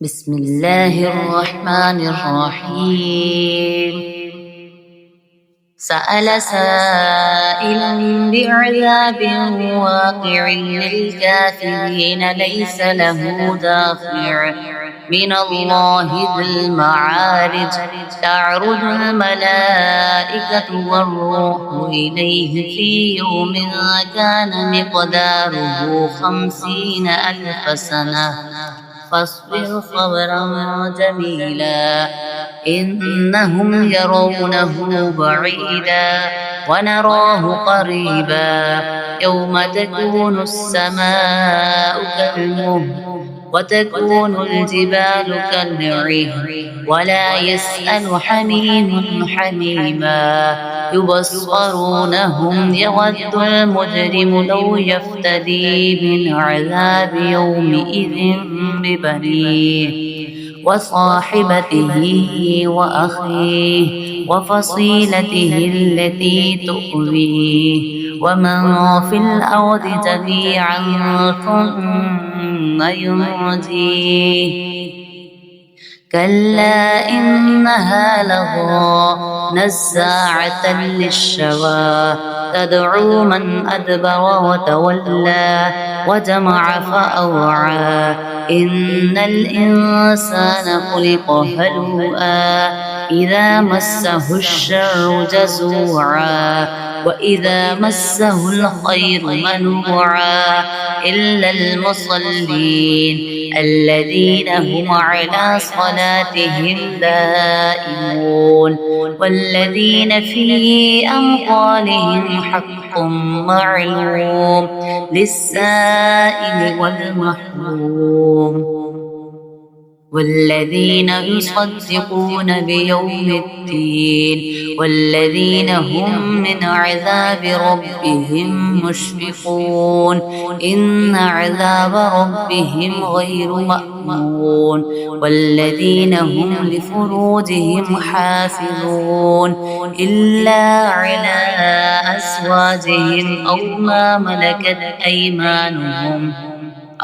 بسم الله الرحمن الرحيم. سأل سائل بعذاب واقع للكافرين ليس له دافع من الله ذي المعارج. تعرج الملائكة والروح إليه في يوم كان مقداره 50,000 سنة فاصبر صبرا جميلا إنهم يرونه بعيدا ونراه قريبا يوم تكون السماء كالمهل وتكون الجبال كالعهن ولا يسأل حميم حميما يبصرونهم يود المجرم لو يفتدي من عذاب يومئذ ببنيه وصاحبته وأخيه وفصيلته التي تؤويه ومن في الأرض جميعا ثم ينجيه كلا إنها لظى نزاعة للشوى تدعو من أدبر وتولى وجمع فأوعى إن الإنسان خلق هلوعا إذا مسه الشر جزوعا وإذا مسه الخير منوعا إلا المصلين الذين هم على صلاتهم دائمون والذين في أموالهم حق معلوم للسائل والمحروم والذين يصدقون بيوم الدين والذين هم من عذاب ربهم مشفقون إن عذاب ربهم غير مأمون والذين هم لفروجهم حافظون إلا على أزواجهم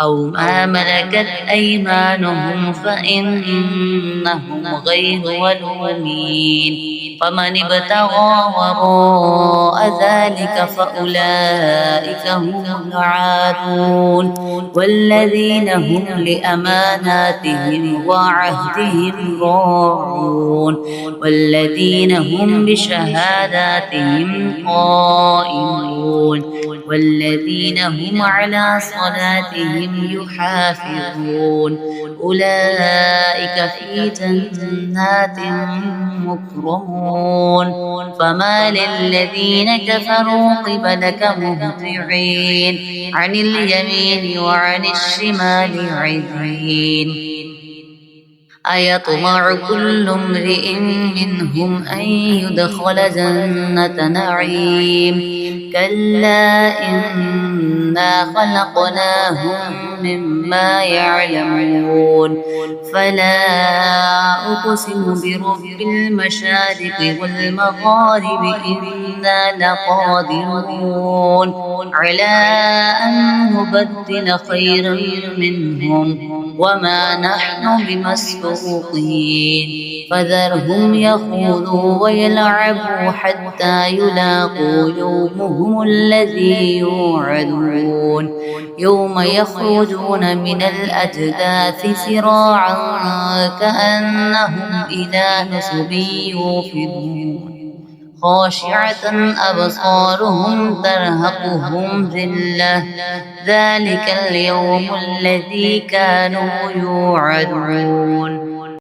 أو ما ملكت أيمانهم فإنهم غير ملومين فمن ابتغى وراء ذلك فأولئك هم العادون والذين هم لأماناتهم وعهدهم راعون والذين هم بشهاداتهم قائمون والذين هم على صلاتهم يحافظون أولئك في جنات مكرمون فما للذين كفروا قبلك مهطعين عن اليمين وعن الشمال عزين أيطمع كل امرئ منهم أن يدخل جنة نعيم كلا إنا خلقناهم مما يعلمون فلا أقسم برب المشارق والمغارب إنا لقادرون على أن نبدل خيرا منهم وما نحن بمسبوقين فذرهم يخوضوا ويلعبوا حتى يلاقوا يومهم الذي يوعدون يوم يخرجون من الأجداث سراعا كأنهم إلى نصب يوفضون خاشعة أبصارهم ترهقهم ذلة ذلك اليوم الذي كانوا يوعدون